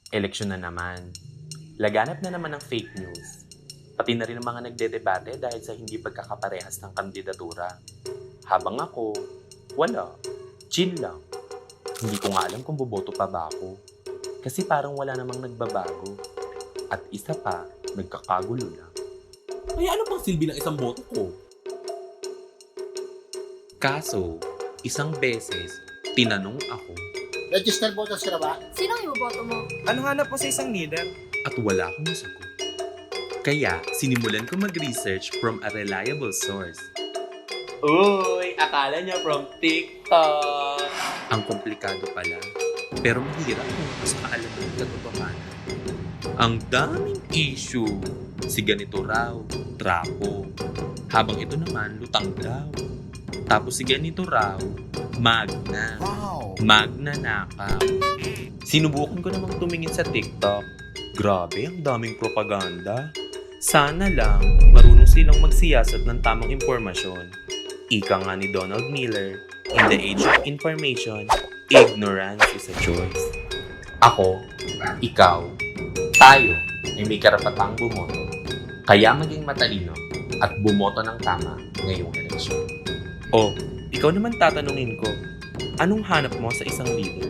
Eleksyon na naman. Laganap na naman ng fake news. Pati na rin ang mga nagdedebate dahil sa hindi pagkakaparehas ng kandidatura. Habang ako, wala. Chill lang. Hindi ko nga alam kung boboto pa ba ako. Kasi parang wala namang nagbabago. At isa pa, nagkakagulo lang. Kaya ano pang silbi ng isang boto ko? Kaso, isang beses, tinanong ako Registered voters ka na ba? Sinong iboboto mo? Anong hanap mo sa isang leader? at wala akong nasagot. Kaya, sinimulan ko mag-research from a reliable source. Uy, akala niya from TikTok! Ang komplikado pala, pero mahirap kung sa kaalaman ng katotohanan. Ang daming issue. Si ganito raw, trapo. Habang ito naman, lutang daw. Tapos si ganito raw, magna. Wow! Magnanakaw. Sinubukan ko namang tumingin sa TikTok. Grabe, ang daming propaganda. Sana lang, marunong silang magsiyasat ng tamang impormasyon. Ika nga ni Donald Miller, in the age of information, ignorance is a choice. Ako, ikaw, tayo ay may karapatang bumoto. Kaya maging matalino at bumoto ng tama ngayong eleksyon. O, ikaw naman tatanungin ko, anong hanap mo sa isang leader?